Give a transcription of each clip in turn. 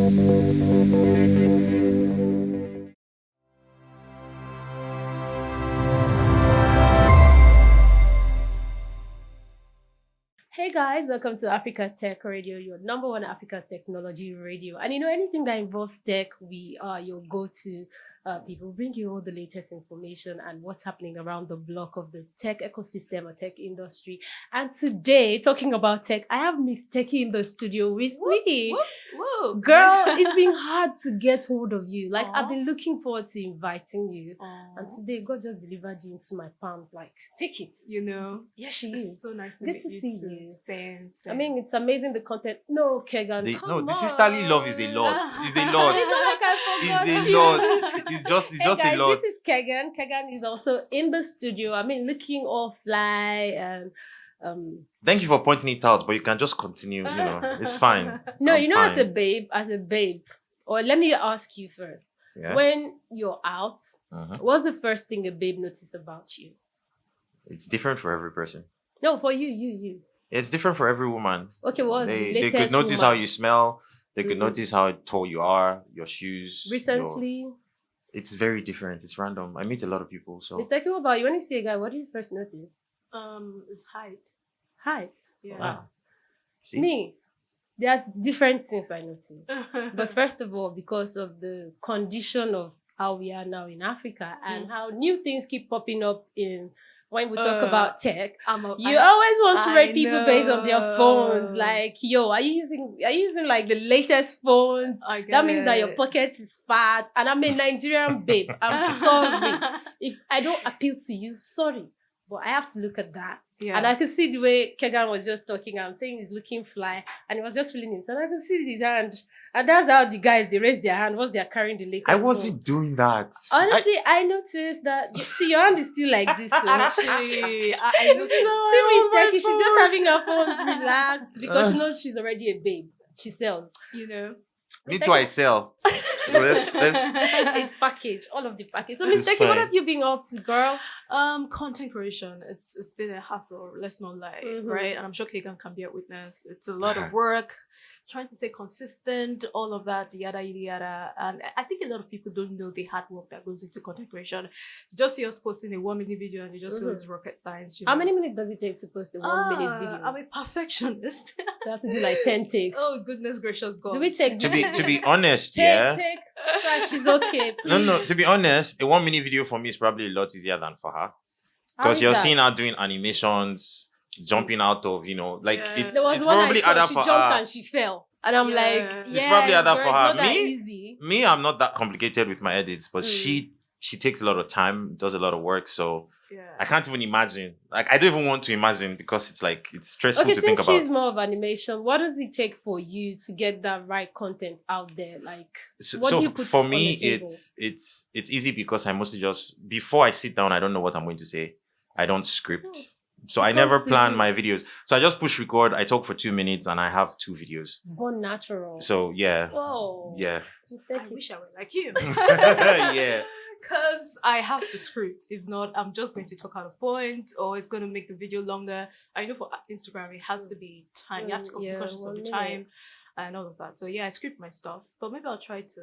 Hey guys, welcome to Africa Tech Radio, your number one Africa's technology radio. And anything that involves tech, we are your go-to people, bring you all the latest information and what's happening around the block of the tech ecosystem or tech industry. And today, talking about tech, I have Miss Techy in the studio with me. Whoop. Girl, it's been hard to get hold of you. Like, I've been looking forward to inviting you. And today, God just delivered you into my palms. Like, take it. Yeah, she it's is. so nice to Good meet to you see too. you. Same. I mean, it's amazing the content. No, Kagan, come on. The sisterly love is a lot. It's a lot. It's not like I forgot It's a you. lot. It's just Hey guys, a lot. this is Kagan. Kagan is also in the studio. I mean, looking all fly and Thank you for pointing it out, but you can just continue. It's fine. no, I'm as a fine. babe, or let me ask you first. Yeah. When you're out, what's the first thing a babe notices about you? It's different for every person. No, for you. It's different for every woman. Okay, what's the They latest could notice woman? how you smell. They could notice how tall you are, your shoes. Recently? It's very different. It's random. I meet a lot of people. So Miss Techy, what about you? When you see a guy, what do you first notice? It's height. Height. Yeah. Wow. See? Me, there are different things I notice. But first of all, because of the condition of how we are now in Africa and how new things keep popping up when we talk about tech, you always want to rate people based on their phones. Like, yo, are you using like the latest phones? That means that your pocket is fat. And I'm a Nigerian babe. I'm sorry. If I don't appeal to you, sorry. But I have to look at that. Yeah. And I could see the way Kagan was just talking. I'm saying he's looking fly. And he was just feeling himself. I could see his hand. And that's how the guys, they raise their hand once they're carrying the latest I phone. wasn't doing that. Honestly, I noticed that. See, your hand is still like this. So. Actually, I noticed. See, Miss Techy, she's just having her phones relaxed because she knows she's already a babe. She sells. Me too, I sell. let's It's package, all of the package. So, Miss It's Techy, what fine. have you been up to, girl? Content creation. It's been a hassle. Let's not lie, right? And I'm sure Kagan can be a witness. It's a lot of work. Trying to stay consistent, all of that, yada yada. And I think a lot of people don't know the hard work that goes into content creation. You just see us posting a 1-minute video and you just feel it's rocket science. How many minutes does it take to post a 1-minute video? I'm a perfectionist. So I have to do like 10 takes. Oh goodness gracious God! Do we take to be honest, take? So she's okay. Please. No. To be honest, a 1-minute video for me is probably a lot easier than for her. How Because is you're that? seeing her doing animations, jumping out of, it's There was it's one probably I saw, harder she for jumped her. and she fell. And I'm like, It's probably harder girl, for it's her. not that Me? easy. Me, I'm not that complicated with my edits, but she takes a lot of time, does a lot of work, so I can't even imagine. Like, I don't even want to imagine because it's stressful Okay, to think since about. she's more of animation, what does it take for you to get that right content out there? Like, So, what do you put for on me, the table? it's easy because I mostly just, before I sit down, I don't know what I'm going to say. I don't script. So I never plan my videos. So I just push record. I talk for 2 minutes and I have 2 videos. Born natural. So yeah. Whoa. Yeah. I wish I were like you. Yeah. Because I have to script. If not, I'm just going to talk out of point or it's going to make the video longer. I know for Instagram, it has to be time. You have to be conscious of the time and all of that. So yeah, I script my stuff. But maybe I'll try to,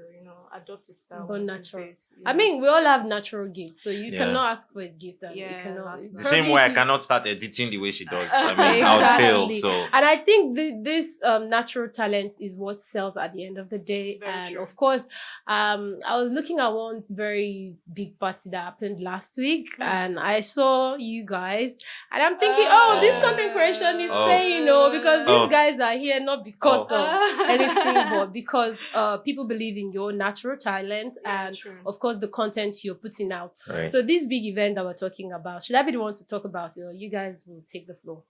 adopt his style. Born natural. I mean, we all have natural gifts. So you Yeah. cannot ask for his gift. And you cannot. The same way I cannot start editing the way she does. I mean, I would fail. So And I think this natural talent is what sells at the end of the day. Very true. Of course, I was looking at one very big party that happened last week, and I saw you guys, and I'm thinking, this content creation is paying, because these guys are here not because of anything, but because people believe in your natural talent and of course the content you're putting out. right. So this big event that we're talking about, should I be the one to talk about it, or you guys will take the floor?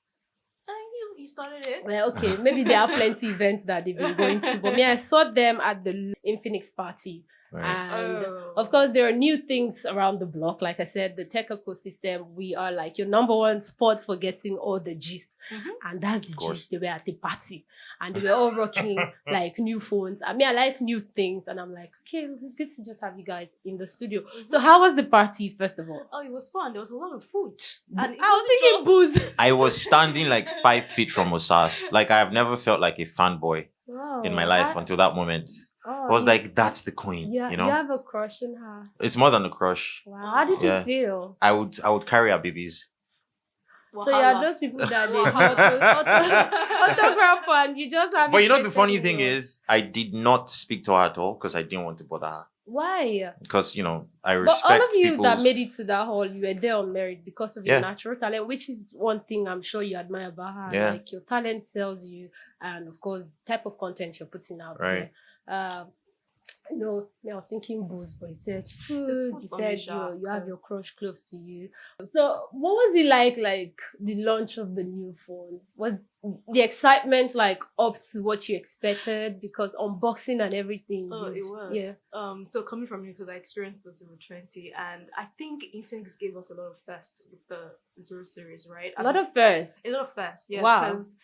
You started it. Well, okay, maybe there are plenty events that they've been going to, but me, I saw them at the Infinix party. Right. And of course, there are new things around the block. Like I said, the tech ecosystem, we are like your number one spot for getting all the gist. And that's the gist. They were at the party and they were all rocking like new phones. I mean, I like new things. And I'm like, okay, it's good to just have you guys in the studio. So how was the party, first of all? Oh, it was fun. There was a lot of food. And I was thinking booze. I was standing like 5 feet from Osas. Like, I have never felt like a fanboy in my life until that moment. I was like, that's the queen. Yeah, You you know, have a crush on her. it's more than a crush. Wow, how did Yeah. you feel? I would carry her babies. So you are those people that they autograph and you just have. But it you know, the pasted funny in thing your- is, I did not speak to her at all because I didn't want to bother her. Why? Because, you know, I But respect all of you people's... that made it to that hall, you were there on merit because of your Yeah. natural talent, which is one thing I'm sure you admire about her. Yeah. Like your talent sells you, and of course, the type of content you're putting out Right. there. You know, I was thinking booze, but you said food. food You for said me, sha, you have your 'cause- crush close to you. So, what was it like the launch of the new phone? Was the excitement like up to what you expected? Because unboxing and everything. Oh, it was. Yeah. So coming from you, because I experienced the 020, and I think Infinix gave us a lot of first with the 0 series, right? A lot of first. A lot of first, yes. Wow. Because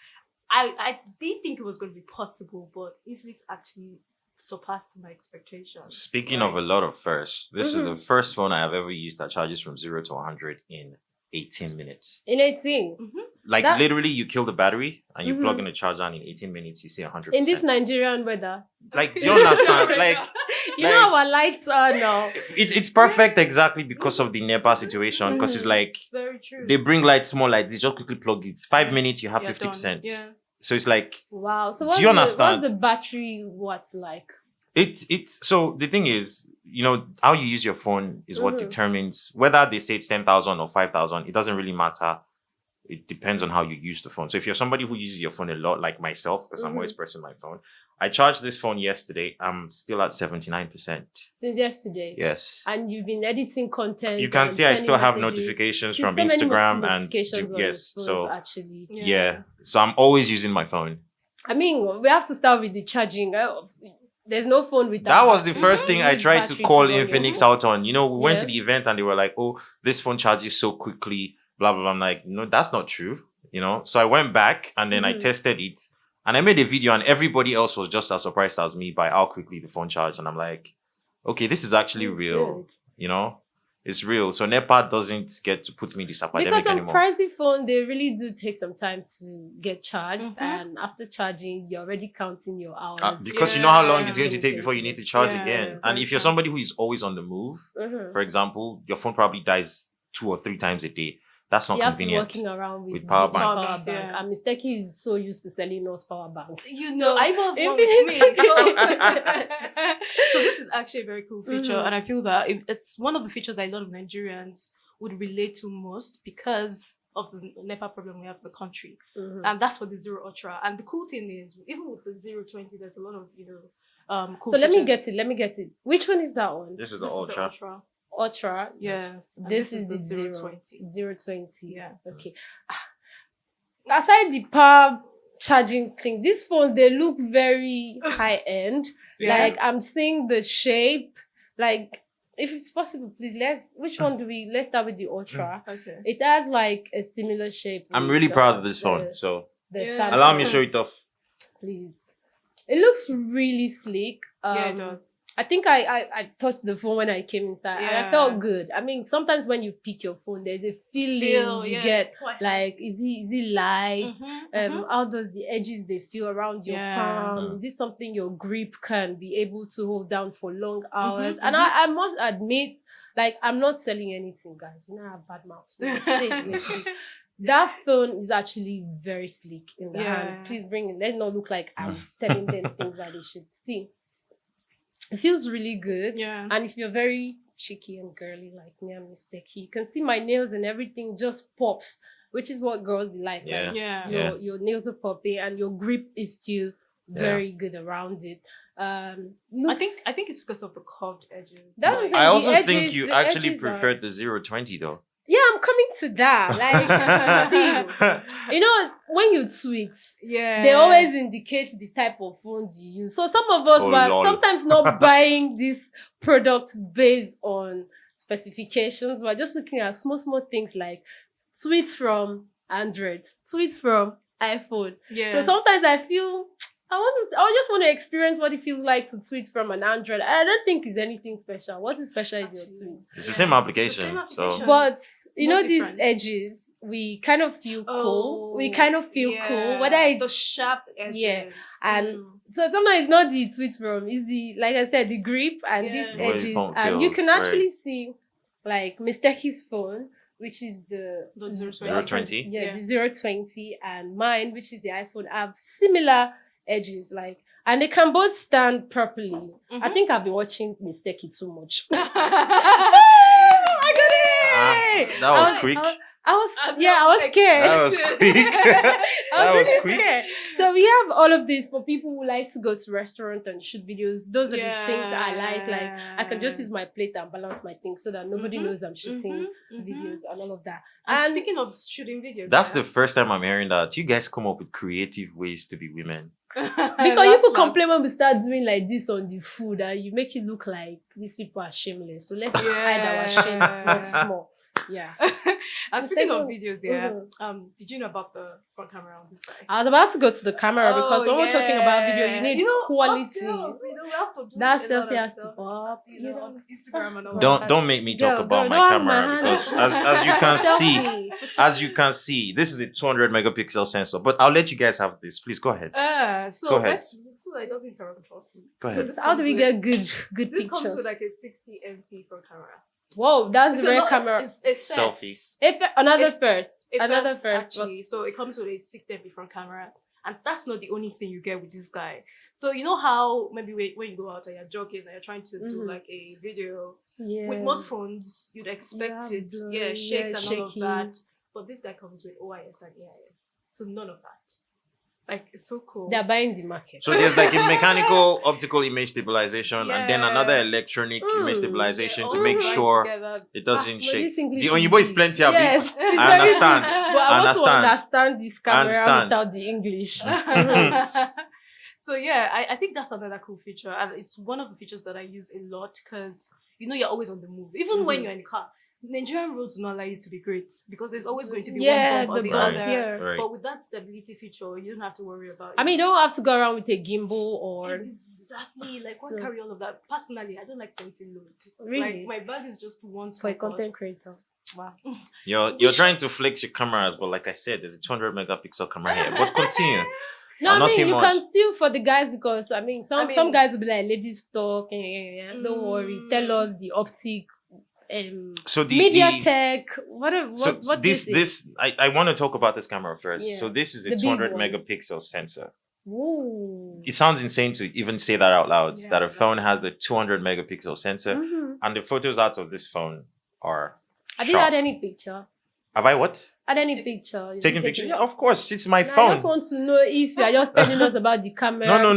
I did think it was going to be possible, but Infinix actually surpassed my expectations. Speaking right? of a lot of firsts, this is the Mhm. first phone I have ever used that charges from 0 to 100 in 18 minutes. In 18. Like That- literally, you kill the battery and you Mhm. plug in a charger, and in 18 minutes you see 100%. In this Nigerian weather. Like, do you understand? Like, You know how our lights are now. it's perfect exactly because of the NEPA situation. Because it's Mhm. like It's very true. they bring lights, small lights, they just quickly plug it. 5 minutes, you have You're 50%. done. Yeah. So it's like Wow. So Do you what's understand? the battery what's like? it's so the thing is, you know, how you use your phone is what Mhm. determines whether they say it's 10,000 or 5,000. It doesn't really matter. It depends on how you use the phone. So if you're somebody who uses your phone a lot, like myself, because I'm Mhm. always pressing my phone, I charged this phone yesterday. I'm still at 79%. Since yesterday. Yes. And you've been editing content. You can and see I sending still have messages. notifications See, from so many Instagram notifications and on yes. his phones, So actually. yeah. So I'm always using my phone. I mean, we have to start with the charging. There's no phone with That was the first thing I Use tried to battery call run your Infinix phone. out on. You know, we went to Yeah. the event and they were like, oh, this phone charges so quickly, blah, blah, blah. I'm like, no, that's not true. You know, so I went back and then I Mhm. tested it and I made a video and everybody else was just as surprised as me by how quickly the phone charged. And I'm like, okay, this is actually It's real. good. You know, it's real. So NEPA doesn't get to put me this epidemic Because on anymore. pricey phone, they really do take some time to get charged. Mhm. And after charging, you're already counting your hours. Because you know how long Yeah. it's going to take before you need to charge Yeah, again. yeah, And if you're yeah. somebody who is always on the move, Mhm. for example, your phone probably dies 2 or 3 times a day. That's not You have to be convenient. walking around with power big bank. Power power banks, bank. yeah. And Miss Techy is so used to selling us power banks. You know, So, I even have if one it- with me. So this is actually a very cool feature, Mhm. and I feel that it's one of the features that a lot of Nigerians would relate to most because of the NEPA problem we have in the country, Mhm. and that's for the 0 Ultra. And the cool thing is, even with the 020, there's a lot of cool. So let me features. get it. Which one is that one? This is the This is Ultra. Ultra. Yes. And This is the 020. 020. Yeah. Okay. Aside the power charging thing, these phones, they look very high end. Yeah. Like I'm seeing the shape. Like, if it's possible, please let's start with the Ultra. Okay. It has like a similar shape. I'm with, really proud of this the- phone. So The Yeah. Samsung. allow me to show it off. Please. It looks really sleek. Yeah, it does. I think I touched the phone when I came inside and I Yeah. felt good. I mean, sometimes when you pick your phone, there's a feeling you get. Like, is it light? How does the edges they feel around your Yeah. palm? Is it something your grip can be able to hold down for long hours? Mhm, And mhm. I must admit, like, I'm not selling anything, guys. You know, I have bad mouth. So I say it with you. That phone is actually very sleek in the Yeah. hand. Please bring it. Let it not look like I'm telling them things that they should see. It feels really good. Yeah. And if you're very cheeky and girly like me and Miss Techy, you can see my nails and everything just pops, which is what girls like. Yeah. Like, Yeah. your nails are popping and your grip is still very good around it. I Looks- think it's because of the curved edges. That was Like- I the also think edges- you the actually edges are- preferred the 020 though. yeah, I'm coming to that. Like, see, you know, when you tweet, yeah. they always indicate the type of phones you use. So some of us Oh, were lol. sometimes not buying this product based on specifications. We're just looking at small things like tweets from Android, tweets from iPhone. Yeah. So sometimes I feel, I just want to experience what it feels like to tweet from an Android. I don't think it's anything special. What is special is your tweet. It's the same application. So, but you know, these different. edges, we kind of feel cool. We kind of feel cool. Whether the it's sharp edges. Yeah, and so sometimes it's not the tweet from, it's the, like I said, the grip and these The way the edges, phone and you feels, can right. actually see like Miss Techy's phone, which is the 020. Yeah, the 020, and mine, which is the iPhone, have similar edges, like, and they can both stand properly. I think I've been watching Miss Techy too much. I got it! That was quick. I was scared. That was quick. I was really scared. So we have all of this for people who like to go to restaurant and shoot videos. Those are the things I like. Like, I can just use my plate and balance my things so that nobody knows I'm shooting videos and all of that. And speaking of shooting videos, That's the first time I'm hearing that you guys come up with creative ways to be women. Because you could complain when we start doing like this on the food, and you make it look like these people are shameless. So let's hide our shame small. Yeah. And speaking of videos, did you know about the front camera on this guy? I was about to go to the camera because when we're talking about video, you need quality. We have to do that a lot selfie of has to stuff, pop. on Instagram and all that. Don't make me talk about my camera because as you can see, this is a 200 megapixel sensor. But I'll let you guys have this. Please go ahead. So go ahead. so that it doesn't interrupt us. Go ahead. So how do we get good This pictures? comes with like a 60 MP front camera. Whoa, that's the rare camera. It's Selfie. Another first. Actually. So it comes with a 60 MP front camera. And that's not the only thing you get with this guy. So you know how maybe when you go out and you're jogging and you're trying to do like a video, with most phones, you'd expect it, shakes and all of that. But this guy comes with OIS and AIS. So none of that. Like, it's so cool. They're buying the market. So there's like a mechanical optical image stabilization and then another electronic image stabilization to make sure it doesn't shake. The Onyibo is plenty of it. I understand. But I want to understand this camera without the English. So yeah, I think that's another cool feature. And it's one of the features that I use a lot because, you know, you're always on the move. Even when you're in the car. Nigerian roads do not allow you to be great because there's always going to be one bump or the other. Right. But with that stability feature, you don't have to worry about it. I mean, you don't have to go around with a gimbal or... Exactly. Like, why carry all of that? Personally, I don't like pointing load. Really? Like, my bag is just one for a content creator. Wow. You're trying to flex your cameras, but like I said, there's a 200 megapixel camera here. But continue. No, I mean, you can still for the guys because, I mean, some guys will be like, ladies talk, don't worry, tell us the optic... so the MediaTek, what this I want to talk about this camera first. Yeah. So this is a 200 megapixel sensor. Ooh. It sounds insane to even say that out loud, that a phone has a 200 megapixel sensor, and the photos out of this phone are Have you had any picture? Have I what? Had any picture? Taking picture? Yeah, of course. It's my phone. phone. I just want to know if you are just telling us about the camera. No.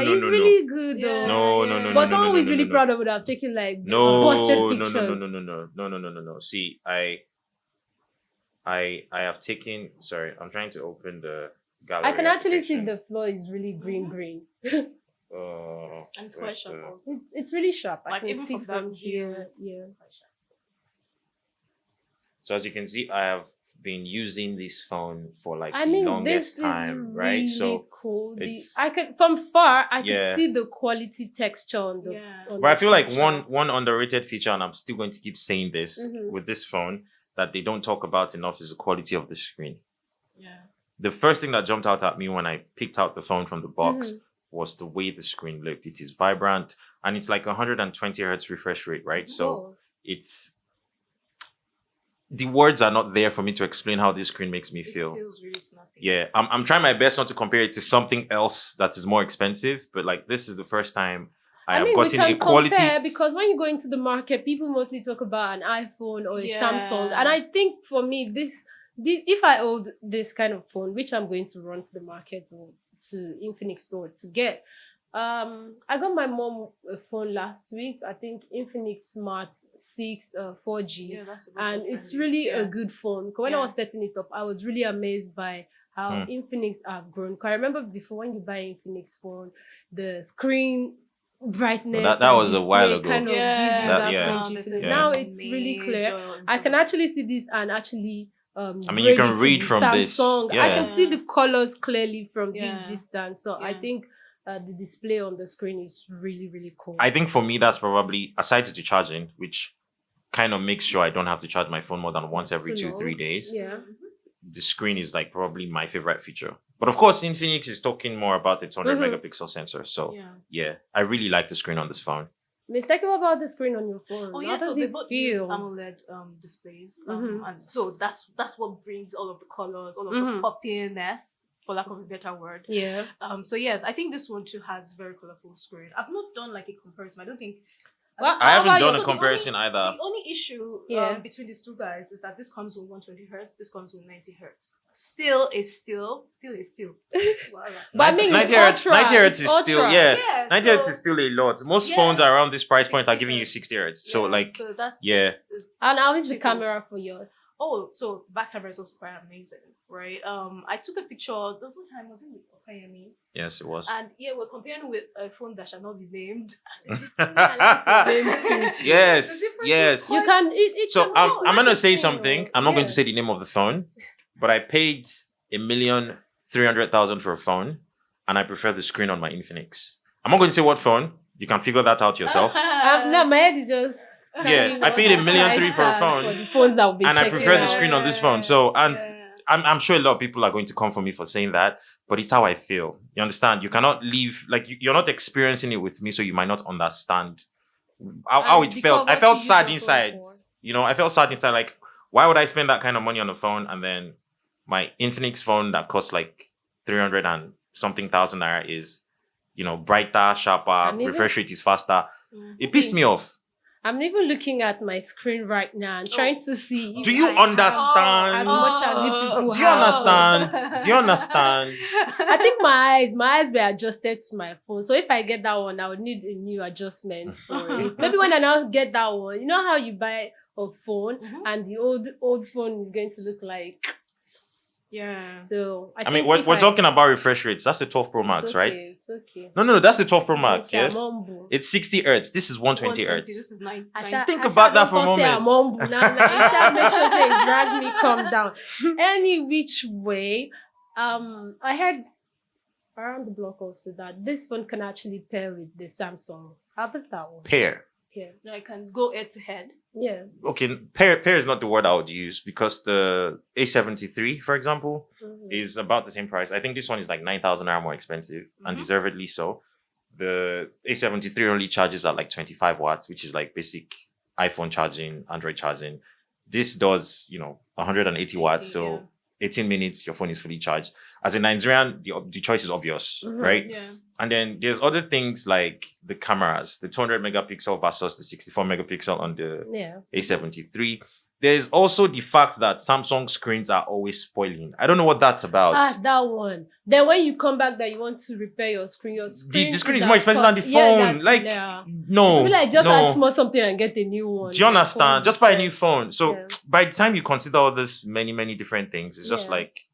It's really good though. No. But someone who is really proud of it, I've taken like posted pictures. No. See, I have taken. Sorry, I'm trying to open the gallery. I can actually see the floor is really green. And it's quite sharp also. It's really sharp. Like, I can see from here. Yeah. So as you can see, I have been using this phone for like the longest time, right? So cool. From far I can see the quality texture on the. But I feel like one underrated feature, and I'm still going to keep saying this with this phone, that they don't talk about enough is the quality of the screen. Yeah. The first thing that jumped out at me when I picked out the phone from the box was the way the screen looked. It is vibrant and it's like 120 hertz refresh rate, right? So it's. The words are not there for me to explain how this screen makes me feel. It feels really snappy. Yeah, I'm trying my best not to compare it to something else that is more expensive, but like this is the first time I have gotten a quality. Compare because when you go into the market, people mostly talk about an iPhone or a Samsung, and I think for me, this if I hold this kind of phone, which I'm going to run to the market or to Infinix store to get. I got my mom a phone last week. I think Infinix Smart 6 4G, and it's really a good phone. When I was setting it up, I was really amazed by how Infinix have grown. Cause I remember before when you buy an Infinix phone, the screen brightness that was a while ago. Kind of give you that 4G feeling. Now it's really clear. I can actually see this and actually I mean, you can ready read to from this. Samsung. I Yeah. can see the colors clearly from Yeah. this distance. So I Yeah. think the display on the screen is really, really cool. I think for me, that's probably, aside to the charging, which kind of makes sure I don't have to charge my phone more than once every So 2-3 days. Yeah. The screen is like probably my favorite feature. But of course, Infinix is talking more about the 200 megapixel sensor. So yeah, I really like the screen on this phone. Miss Techy, what about the screen on your phone? Oh How yeah, does so they it both feel? use AMOLED displays, and so that's what brings all of the colors, all of the poppiness, for lack of a better word. Yeah. So yes, I think this one too has very colorful screen. I've not done like a comparison. I don't think. Well, I haven't done a so comparison either. The only issue between these two guys is that this comes with 120 hertz, this comes with 90 hertz. Still is still. But I mean, 90 hertz, 90 hertz is ultra. still, Yeah, 90 hertz is still a lot. Most phones around this price point are giving you 60 hertz. So like, so that's yeah. And how is the cheaper. camera for yours? Oh, so back camera is also quite amazing, right? I took a picture. There was one time, was it with Okayemi? Yes, it was. And yeah, we're comparing with a phone that shall not be named. Yes. You can. It So can, I'm gonna say marketing, something. I'm not going to say the name of the phone, but I paid $1,300,000 for a phone, and I prefer the screen on my Infinix. I'm not going to say what phone. You can figure that out yourself. No, my head is just. Yeah, I paid $1.3 million for a phone, for the phones that will be and I checking prefer the out. screen on this phone. So, and I'm sure a lot of people are going to come for me for saying that, but it's how I feel. You understand? You cannot leave, like, you're not experiencing it with me, so you might not understand how it felt. I felt sad inside. You know, I felt sad inside. Like, why would I spend that kind of money on a phone, and then my Infinix phone that costs like 300 and something thousand naira is, you know, brighter, sharper, refresh rate is faster. It pissed me off. I'm even looking at my screen right now and trying to see. Do you understand? As much as you people Do you understand? Do you understand? I think my eyes were adjusted to my phone. So if I get that one, I would need a new adjustment for it. Maybe when I now get that one, you know how you buy a phone and the old phone is going to look like. Yeah. So I mean, we're talking about refresh rates. That's the 12 Pro Max, right? It's okay. No, that's the 12 Pro Max. Okay, yes, it's 60 hertz. This is 120 hertz. This is 9. Think about that for a moment. Make sure they drag me come down. Any which way, I heard around the block also that this one can actually pair with the Samsung. How does that work? Pair. Yeah. I can go head to head. Yeah. Okay, pair is not the word I would use, because the A73, for example, is about the same price. I think this one is like 9,000 naira more expensive, and deservedly so. The A73 only charges at like 25 watts, which is like basic iPhone charging, Android charging. This does, 180 watts. So 18 minutes, your phone is fully charged. As a Nigerian, the choice is obvious, right? Yeah. And then there's other things like the cameras, the 200 megapixel versus the 64 megapixel on the A73. There's also the fact that Samsung screens are always spoiling. I don't know what that's about. That one. Then when you come back that you want to repair your screen the screen is more expensive than the phone. No. It's like just add small something and get a new one. Do you understand? Just buy a new phone. So by the time you consider all this many, many different things, it's just like,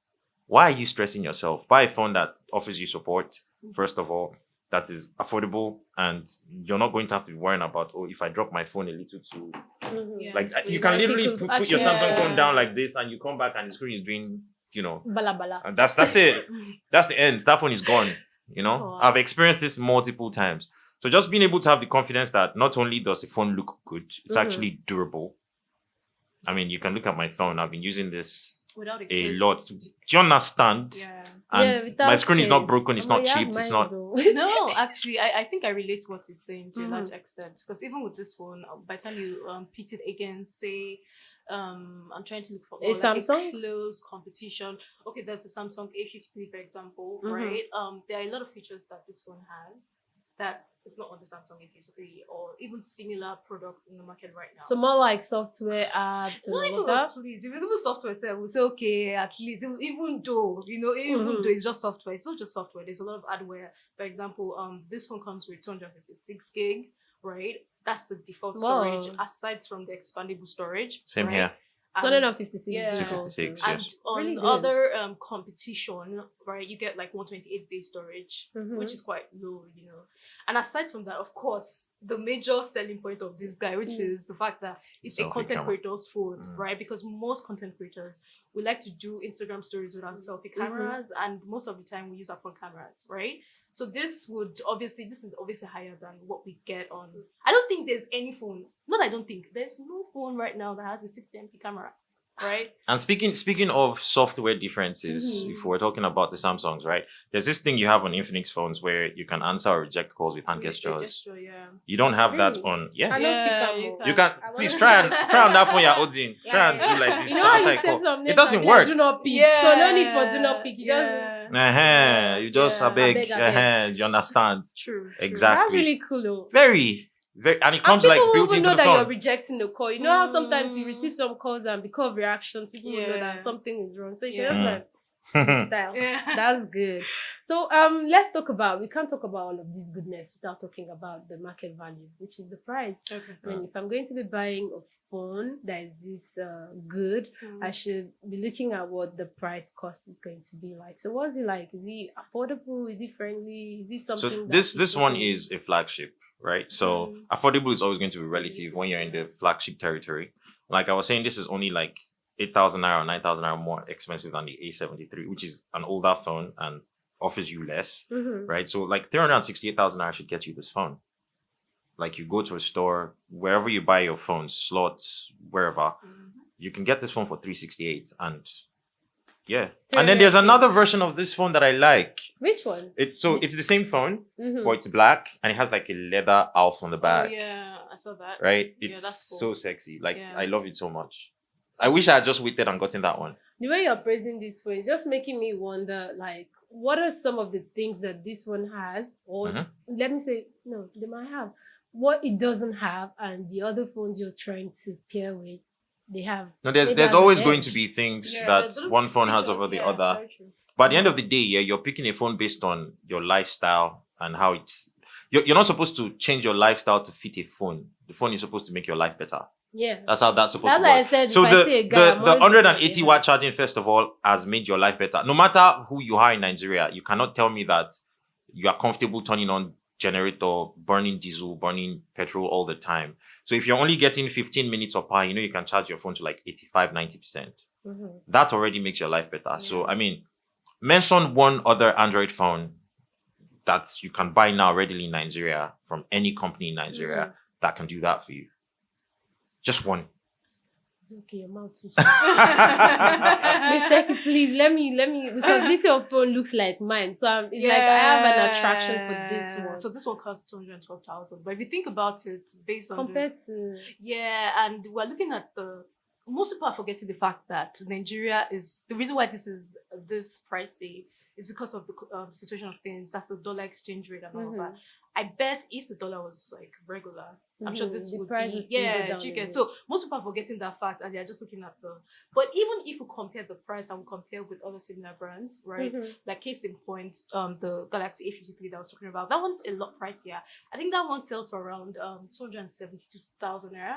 why are you stressing yourself? Buy a phone that offers you support, first of all, that is affordable, and you're not going to have to be worrying about, if I drop my phone a little too... you can literally put your Samsung phone down like this, and you come back and the screen is doing, bala bala. And that's it. That's the end. That phone is gone. I've experienced this multiple times. So just being able to have the confidence that not only does the phone look good, it's actually durable. I mean, you can look at my phone. I've been using this a lot. Do you understand? Yeah. And my screen is not broken. It's not chipped. It's not. No, actually, I think I relate to what he's saying to a large extent. Because even with this phone, by the time you pit it against, say, I'm trying to look for a Samsung? a close competition. Okay, there's a Samsung A53, for example, right? There are a lot of features that this phone has that it's not on the Samsung A53 or even similar products in the market right now. So more like software apps and all that. Please, if it's even software, we'll say okay, at least even though though it's just software, it's not just software. There's a lot of hardware. For example, this phone comes with 256 gig, right? That's the default storage, aside from the expandable storage. Same here. It's 156 Yeah. gig 256, also. yes. And on Really good. other competition, right, you get like 128 base storage, Mhm. which is quite low, And aside from that, of course, the major selling point of this guy, which is the fact that it's a Selfie content camera. creator's phone, right? Because most content creators, we like to do Instagram stories with our selfie cameras, and most of the time we use our phone cameras, right? So this is obviously higher than what we get on. I don't think there's any phone. Not I don't think there's no phone right now that has a 60MP camera, right? And speaking of software differences, if we're talking about the Samsungs, right? There's this thing you have on Infinix phones where you can answer or reject calls with hand gestures. Yeah. You don't have that Really? on. I Yeah. don't Yeah, pick you up. can. You can I please wanna- try on that phone you're holding. Try and do like this. You know how answer you a say call. some names It doesn't and like, work. do not pick. Yeah. So no need for do not pick. You just You just Yeah. a beg. Abeg. You understand? True. Exactly. That's really cool though. Very, very, and it And comes people like will built even into know the that you're phone. rejecting the call. You know how sometimes you receive some calls and because of reactions, people will know Yeah. that something is wrong. So you Yeah. can just like good style. Yeah. That's good. So let's talk about, we can't talk about all of this goodness without talking about the market value, which is the price. Okay. I mean, if I'm going to be buying a phone that is this good, I should be looking at what the price cost is going to be like. So what's it like? Is it affordable? Is it friendly? Is it something So that this people one can- is a flagship, right? So affordable is always going to be relative when you're in the flagship territory. Like I was saying, this is only like 8,000 naira or 9,000 naira more expensive than the A73, which is an older phone and offers you less, right? So like 368,000 naira should get you this phone. Like you go to a store, wherever you buy your phones, slots, wherever, you can get this phone for 368 and yeah. And then there's another version of this phone that I like. Which one? It's the same phone, but it's black and it has like a leather elf on the back. Oh, yeah, I saw that. Right? Yeah, It's that's cool. so sexy. Like Yeah. I love it so much. I wish I had just waited and gotten that one. The way you're praising this phone is just making me wonder, like, what are some of the things that this one has? Or let me say, no, they might have. What it doesn't have, and the other phones you're trying to pair with, they have. No, maybe there's has always an going edge. to be things Yeah, that there's little one phone has features, over the yeah, other. very true. But at the end of the day, yeah, you're picking a phone based on your lifestyle and how it's. You're not supposed to change your lifestyle to fit a phone. The phone is supposed to make your life better. Yeah. That's how that's supposed That's to why work. I said So if I see a guy, I'm the always 180 looking watt at charging, first of all, has made your life better. No matter who you are in Nigeria, you cannot tell me that you are comfortable turning on generator, burning diesel, burning petrol all the time. So if you're only getting 15 minutes of power, you can charge your phone to like 85, 90%. That already makes your life better. So, I mean, mention one other Android phone that you can buy now readily in Nigeria from any company in Nigeria that can do that for you. Just one. Okay, your mouth too. Miss Techy, please let me because this your phone looks like mine, so it's like I have an attraction for this one. So this one costs 212,000. But if you think about it, based on Compared to and we're looking at most people are forgetting the fact that Nigeria is the reason why this is this pricey is because of the situation of things. That's the dollar exchange rate and all of that. I bet if the dollar was like regular, I'm sure this the would price be will still go down you a get. bit. So most people are forgetting that fact and they're just looking at but even if you compare the price and we compare with other similar brands, right? Like case in point, the Galaxy A53 that I was talking about, that one's a lot pricier. I think that one sells for around 272,000 naira.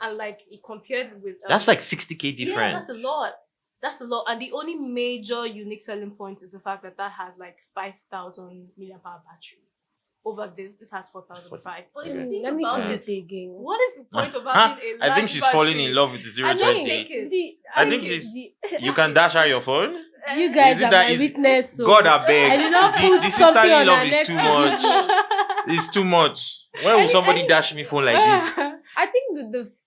And like it compared with that's like 60K difference. Yeah, that's a lot. That's a lot. And the only major unique selling point is the fact that has like 5,000 milliamp hour battery. Over this has 4,005. But if you think let me about see it, it again. what is the point of having a large I think she's battery? falling in love with the I 020. think You can dash out your phone? You guys Is it are that my easy? witness. So God, I beg. I did not The put sisterly something on love our is next too much. It's too much. When will somebody dash me phone like this? I think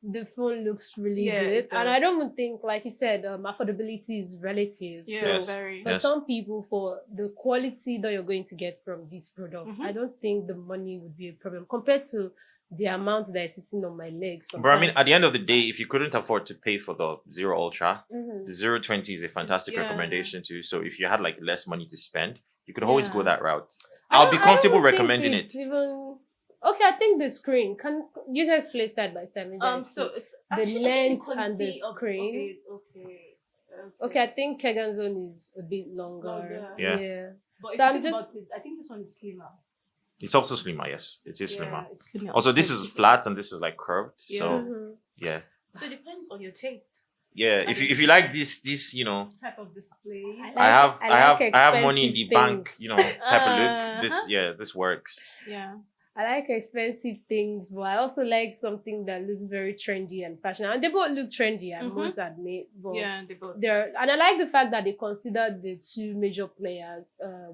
the phone looks really Yeah, good, it and does. I don't think, like you said, affordability is relative. Yeah, So Yes. very. for some people, for the quality that you're going to get from this product, I don't think the money would be a problem compared to the amount that is sitting on my legs. But I mean, at the end of the day, if you couldn't afford to pay for the Zero Ultra, the 020 is a fantastic Yeah. recommendation too. So if you had like less money to spend, you could always go Yeah. that route. I I'll don't- be I comfortable don't think recommending it's it. Even okay, I think the screen. Can you guys play side by side? Maybe I So see. it's the actually length and the quality of- screen. Okay. Okay, I think Kagan's one is a bit longer. Longer. Yeah. But So if I'm you think just- about it, I think this one is slimmer. It's also slimmer, yes. It is slimmer. Yeah, it's slimmer. Also, this is flat and this is like curved. Yeah. So, yeah. So it depends on your taste. Yeah, if you like this, type of display. I have money in the expensive bank, things. type of look. This works. Yeah. I like expensive things, but I also like something that looks very trendy and fashionable. And they both look trendy, I must admit. But Yeah, they both. and I like the fact that they consider the two major players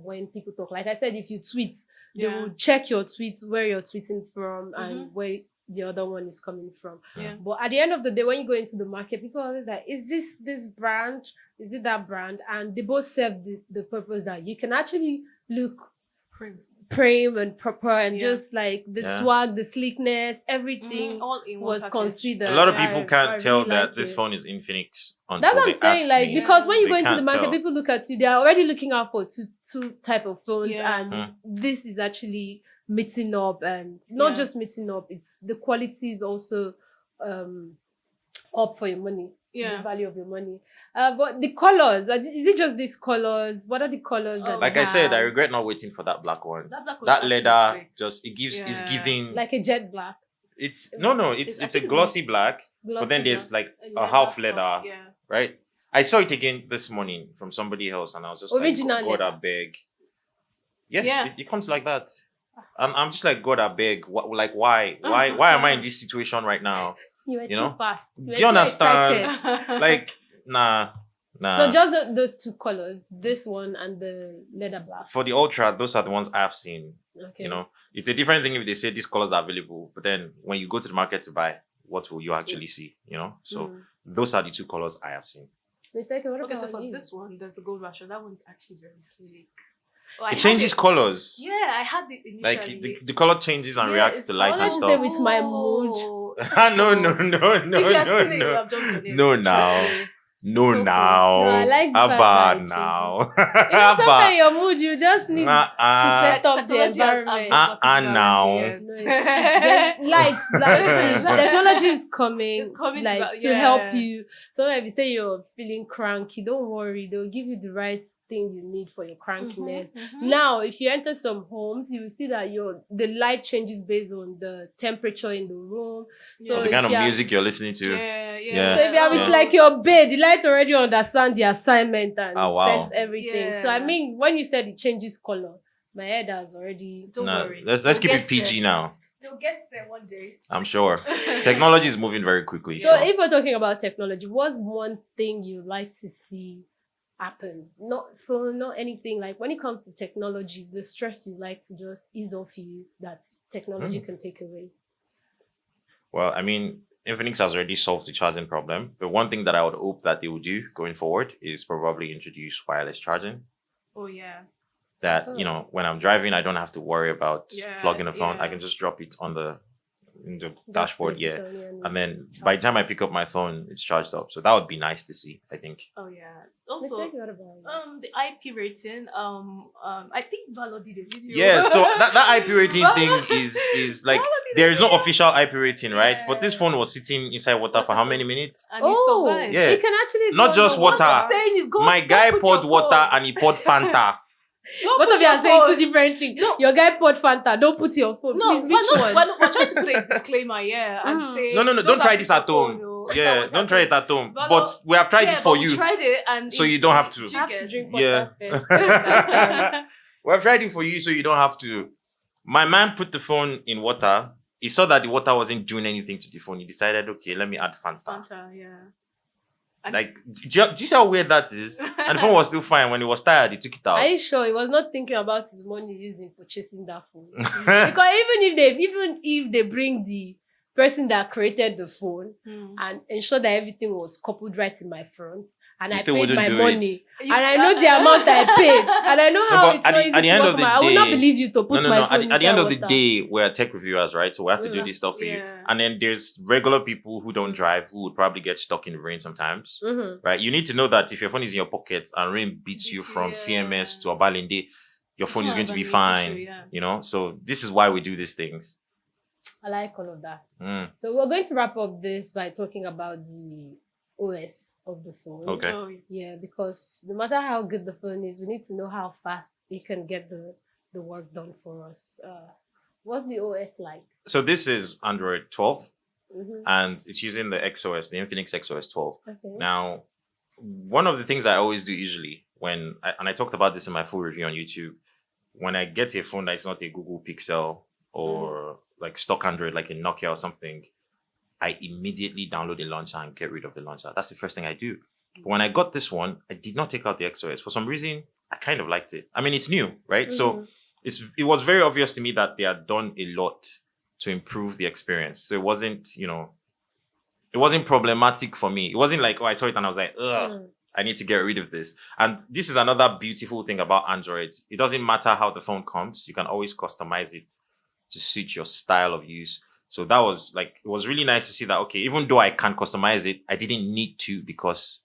when people talk. Like I said, if you tweet, they will check your tweets, where you're tweeting from, and where the other one is coming from. Yeah. But at the end of the day, when you go into the market, people are always like, is this brand? Is it that brand? And they both serve the purpose that you can actually look prim and proper and just like the swag, the sleekness, everything all in one was package. considered. A lot of people can't I tell really that like this it. phone is Infinix until That's what I'm they saying, ask like, me. because when you They go into the can't market, tell. people look at you, they are already looking out for two type of phones, and Mm. this is actually meeting up, and not just meeting up, it's the quality is also up for your money. The value of your money. But the colors, is it just these colors? What are the colors that Like they I said, I have? regret not waiting for that black one. That That leather just is giving. Like a jet black. It's it's a glossy black, but then there's like a half leather, right? I saw it again this morning from somebody else, and I was just Original like, God, I leather. beg. Yeah. It comes like that. I'm just like, God, I beg. Why am I in this situation right now? You were too fast. Do you understand? Excited. Like, nah. So just those two colors, this one and the leather black. For the Ultra, those are the ones I've seen. Okay. It's a different thing if they say these colors are available, but then when you go to the market to buy, what will you actually see? So those are the two colors I have seen. Miss Techy, what Okay, about so for you? this one, there's the gold rusher. That one's actually very sleek. It changes colors. Yeah, I had it initially. Like the color changes and reacts to light and honestly stuff. with my mood. No. If you had seen it, you would have jumped on it. No, now. No, So now. No, I like the fact that Abba it now. Sometimes your mood, you just need to set up the Technology environment. now. Lights. Technology is coming, It's coming to help you. So if you say you're feeling cranky, don't worry. They'll give you the right thing you need for your crankiness. Now, if you enter some homes, you will see that the light changes based on the temperature in the room. So The kind of music you're listening to. Yeah. So if you are with like your bed, the light already understand the assignment and sense everything. Yeah. So I mean, when you said it changes color, my head has already. Don't worry. Let's keep it PG now. They'll get there one day. I'm sure. Technology is moving very quickly. So if we're talking about technology, what's one thing you like to see happen? Not anything, like when it comes to technology, the stress you like to just ease off you that technology can take away. Well, I mean, Infinix has already solved the charging problem. But one thing that I would hope that they will do going forward is probably introduce wireless charging. Oh, yeah. That, when I'm driving, I don't have to worry about plugging a phone. yeah. I can just drop it in the dashboard, basically, and then by the time I pick up my phone, it's charged up. So that would be nice to see, I think. Oh, yeah. Also, Miss Techy, what about the IP rating, I think Valo did a video. Yeah, so that IP rating thing is like, there is no official IP rating, right? But this phone was sitting inside water for how many minutes? And he survived. Yeah. It can actually Not go just on water. I'm saying is go, My go guy put poured your water phone. and he poured Fanta. Both of you are saying two different things. No. Your guy poured Fanta. Don't put your phone. No, Please, which one? we're trying to put a disclaimer, and say No, don't try this at home. Yeah, Don't try it at home. But But we have tried it for you. We tried it and So you don't have to. You have to drink Yeah. water first. We have tried it for you so you don't have to. My man put the phone in water. He saw that the water wasn't doing anything to the phone. He decided, okay, let me add Fanta. Fanta, yeah. And Like, do you see how weird that is? And the phone was still fine. When he was tired, he took it out. Are you sure he was not thinking about his money using purchasing that phone? Because even if they bring the person that created the phone and ensure that everything was coupled right in my front, and You I still paid wouldn't my do money, it. and I know the amount I paid, and I know how but it's at not the- easy at the to end work of the my. I will not day- believe you to put my phone At the end of inside the water. day, we're tech reviewers, right? So we have to do this stuff for you. And then there's regular people who don't drive who would probably get stuck in the rain sometimes, right? You need to know that if your phone is in your pocket and rain beats you from CMS to Abalinde, your phone is going to be fine, So this is why we do these things. I like all of that. So we're going to wrap up this by talking about the OS of the phone. Okay. Oh, Yeah, because no matter how good the phone is, we need to know how fast it can get the work done for us. What's the OS like? So this is Android 12. and it's using the XOS, the Infinix XOS 12. Okay. Now, one of the things I always do usually and I talked about this in my full review on YouTube, when I get a phone that's not a Google Pixel or like stock Android, like a Nokia or something, I immediately download the launcher and get rid of the launcher. That's the first thing I do. But when I got this one, I did not take out the XOS. For some reason, I kind of liked it. I mean, it's new, right? So it was very obvious to me that they had done a lot to improve the experience. So it wasn't, it wasn't problematic for me. It wasn't like, oh, I saw it and I was like, ugh, I need to get rid of this. And this is another beautiful thing about Android. It doesn't matter how the phone comes. You can always customize it to suit your style of use. So that was like, it was really nice to see that, okay, even though I can customize it, I didn't need to because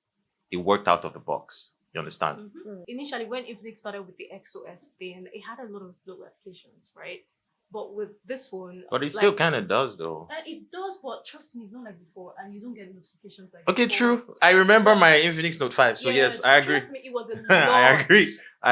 it worked out of the box. You understand? Initially, when Infinix started with the XOS thing, it had a lot of little applications, right? But with this phone... But it still kind of does, though. It does, but trust me, it's not like before. And you don't get notifications like okay, before. true. I remember my Infinix Note 5. So yes, I agree. Trust me, it was a lot. I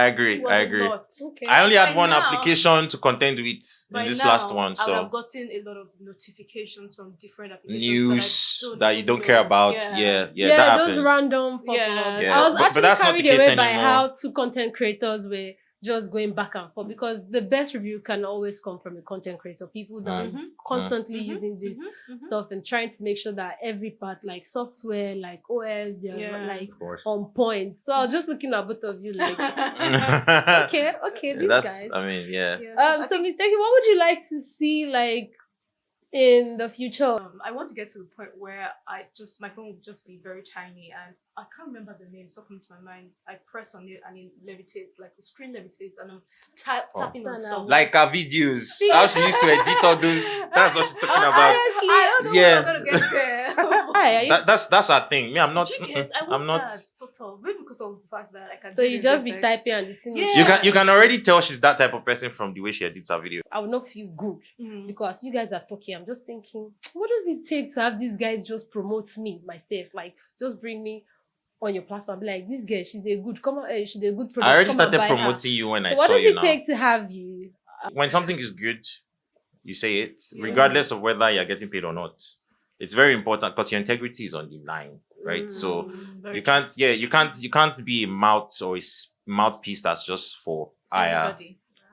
agree. It was a lot. Okay. I only had By one now- application to contend with in this last one. I would have So gotten a lot of notifications from different applications. news that you don't care about. Yeah, that those happens. random pop-ups. Yeah. I was But actually that's not carried the case away by anymore. how two content creators were just going back and forth, because the best review can always come from a content creator. People that are constantly using this stuff and trying to make sure that every part, like software, like OS, they're like on point. So I was just looking at both of you like, okay, these guys. I mean, So Miss Techy, what would you like to see like in the future? I want to get to the point where my phone would just be very tiny, and I can't remember the name. It's not coming to my mind. I press on it and it levitates, like the screen levitates, and I'm tapping on stuff. like our videos. How she used to edit all those. That's what she's talking about. I don't know when I'm gonna get there. That's our thing. Me, I'm not. Do you get? I'm not sort of, maybe because of the fact that I can. So you just be typing and it's You can already tell she's that type of person from the way she edits her video. I would not feel good because you guys are talking. I'm just thinking, what does it take to have these guys just promote me myself? Like, just bring me on your platform. Be like, this girl, she's a good product. I already started promoting you when I saw you. So what does it now. take to have you? When something is good, you say it, regardless of whether you're getting paid or not. It's very important because your integrity is on the line, right? So you can't be a mouth or a mouthpiece that's just for ire.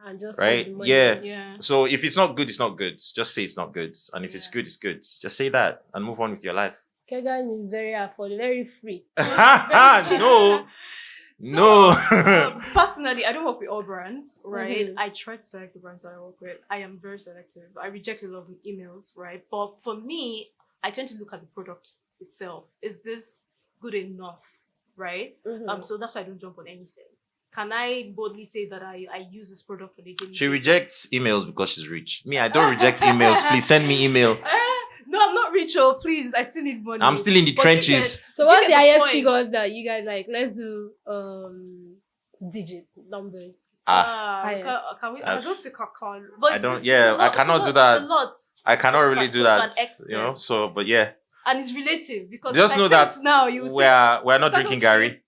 And just right? Yeah. So if it's not good, it's not good. Just say it's not good. And if it's good, it's good. Just say that and move on with your life. Kagan is very affordable, very free. No. Personally, I don't work with all brands, right? I try to select the brands that I work with. I am very selective. I reject a lot of emails, right? But for me, I tend to look at the product itself. Is this good enough, right? So that's why I don't jump on anything. Can I boldly say that I use this product on a daily basis? She rejects emails because she's rich. Me, I don't reject emails. Please send me email. No, I'm not rich, please. I still need money. I'm still in the trenches. So what's the highest figures that you guys like? Let's do digit numbers. Can we? I don't think I can. But I don't. I cannot do that. It's a lot. I cannot really do that. So, but yeah. And it's relative because just know that now we're not drinking Gary.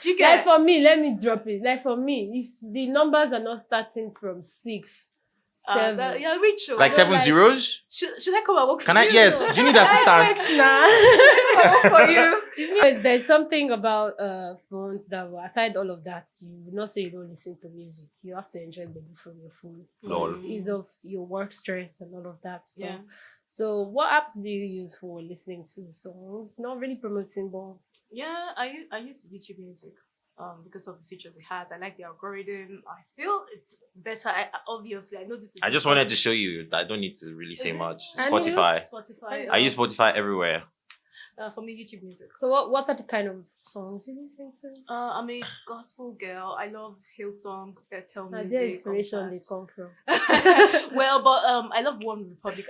Do you get? Like for me, let me drop it. Like for me, if the numbers are not starting from 6, 7, you're rich. Like 7 zeros. Should I come and work for you? Can I? Yes. Do you need assistance? I work for you. There's something about phones that, aside all of that, you would not say you don't listen to music. You have to enjoy the book from your phone. Lol. Ease of your work stress and all of that stuff. Yeah. So, what apps do you use for listening to songs? Not really promoting, but yeah, I use YouTube Music because of the features it has. I like the algorithm. I feel it's better. Obviously, I know this is. I just wanted to show you that I don't need to really say much. Spotify. I use Spotify everywhere. For me, YouTube Music. So what are the kind of songs you listen to? I'm a gospel girl. I love Hillsong, Tell Music. Their inspiration they come from. Well, but I love One Republic.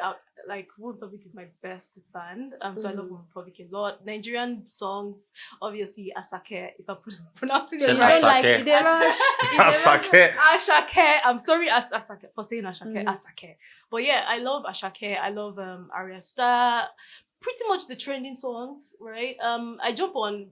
Like One Republic is my best band. So I love One Republic a lot. Nigerian songs, obviously Asake. If I'm pronouncing it right. Asake. Asake. I'm sorry, Asake for saying Asake. Asake. But yeah, I love Asake. I love Arya Star. Pretty much the trending songs, right? I jump on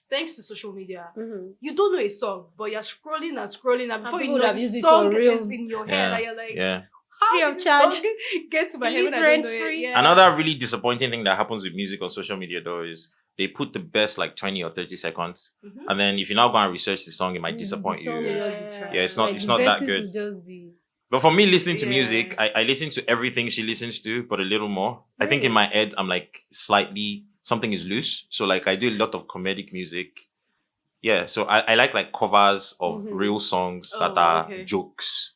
thanks to social media. You don't know a song, but you're scrolling and before you know the song is in your head, and you're like, Free How of did this charge. song get to my head when It's I don't know rent-free. it? Yeah. Another really disappointing thing that happens with music on social media though is they put the best like 20 or 30 seconds. Mhm. And then if you now go and research the song, it might The disappoint song will you. just be trash. Yeah, it's not- Like, it's the not that verses good. will just be. But for me, listening to Yeah. music, I listen to everything she listens to, but a little more. I think in Really? my head, I'm like slightly, something is loose. So like I do a lot of comedic music. Yeah, so I like covers of Mhm. real songs that Oh, are okay. jokes.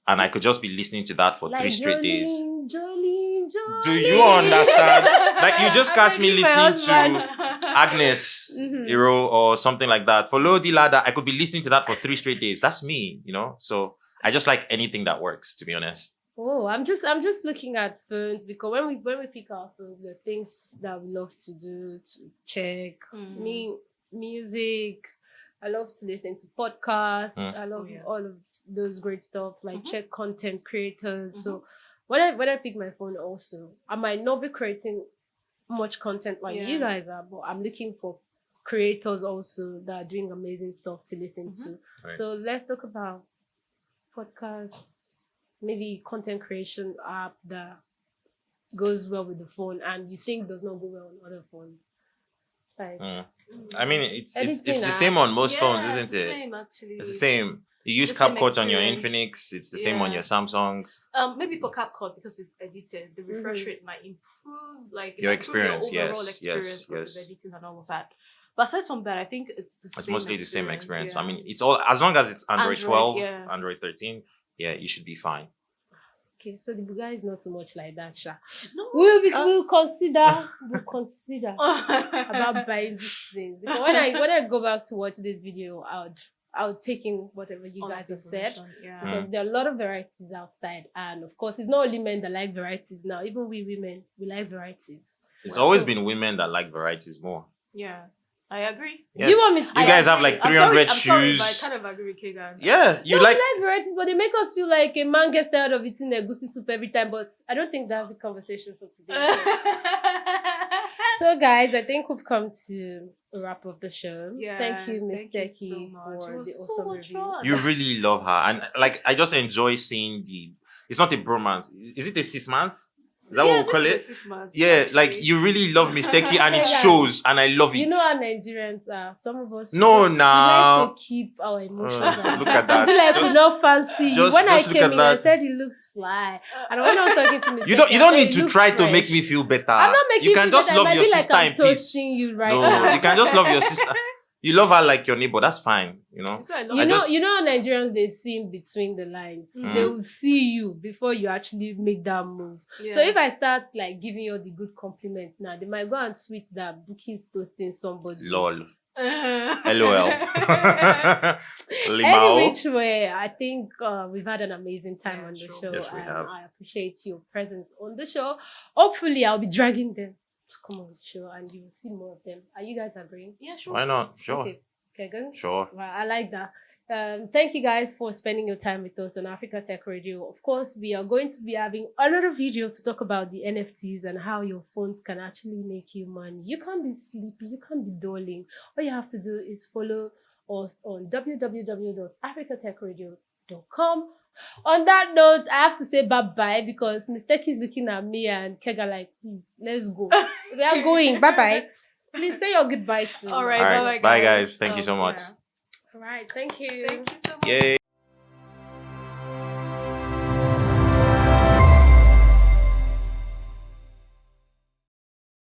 And I could just be listening to that for 3 Like straight days. Jolene. Do you understand? Like you just I'm catch me making my listening to husband. Agnes, Mhm. Hero, or something like that. For Lodi Lada, I could be listening to that for 3 straight days. That's me, you know? So I just like anything that works, to be honest. Oh, I'm just looking at phones because when we pick our phones, the things that we love to do to check. Me, music. I love to listen to podcasts. I love all of those great stuff. Like check content creators. So when I pick my phone, also I might not be creating much content like you guys are, but I'm looking for creators also that are doing amazing stuff to listen to. Right. So let's talk about podcasts, maybe content creation app that goes well with the phone and you think does not go well on other phones. Like I mean, it's the editing same on apps. most phones, it's isn't the it? same, actually. It's the same. You use The same CapCut on your experience. Infinix. It's the same on your Samsung. Maybe for CapCut because it's edited, the refresh rate might improve, like Your improve experience, your overall yes, experience versus yes. editing and all of that. But aside from that, I think it's the It's same. mostly the same experience. Yeah. I mean, it's all as long as it's Android 12, yeah. Android 13. Yeah, you should be fine. Okay, so the Buga is not too much like that, Sha. No, We'll consider about buying these things because when I go back to watch this video, I'll take in whatever you all guys of the have said information, because there are a lot of varieties outside, and of course, it's not only men that like varieties now. Even we women, we like varieties. It's always been women that like varieties more. Yeah. I agree. Yes. Do you want me to? You guys have like 300 shoes. I'm sorry, but I kind of agree with Kagan. Yeah, We like varieties, but they make us feel like a man gets tired of eating a goosey soup every time. But I don't think that's the conversation for today. So guys, I think we've come to a wrap of the show. Yeah, thank you, Miss Techy, so for the so awesome much review. fun. You really love her, and like I just enjoy seeing the. It's not a bromance. Is it a 6 months? Is that what we call it? 6 months, Yeah, actually. like you really love Miss Techy and it Yeah. shows, and I love it. You know how Nigerians are. Some of us we No, just- now. we like to keep our emotions. Look at that. Do like we Just- not fancy you. just- When I just look came at in, I that. said he looks fly. And when I was talking to Miss You don't. Techy, You I don't said, need "He to looks try to make fresh." me feel better. I'm not making You can feel just better. It love might your be like sister I'm in peace. toasting you right No, now. you can just love your sister. You love her like your neighbor. That's fine. You know. So I love I You know, just- you know how Nigerians they see in between the lines. They will see you before you actually make that move. Yeah. So if I start like giving you the good compliment now, they might go and tweet that Bookii is toasting somebody. Lol. LOL. Any Limao. which way, I think we've had an amazing time on the sure. show, Yes, we and have. I appreciate your presence on the show. Hopefully, I'll be dragging them to come on the show, and you will see more of them. Are you guys agreeing? Yeah, sure. Why not? Sure. Okay, Kagan? Sure. Well, I like that. Thank you guys for spending your time with us on Africa Tech Radio. Of course, we are going to be having another video to talk about the NFTs and how your phones can actually make you money. You can't be sleepy, you can't be dulling. All you have to do is follow us on www.africatechradio.com. On that note, I have to say bye-bye because Miss Techy is looking at me and Kega like, please, let's go. We are going. Bye-bye. Please say your goodbye to All right. All right. Bye, Bye, guys. Thank you so much. Yeah. All right. Thank you. Thank you so much. Yay.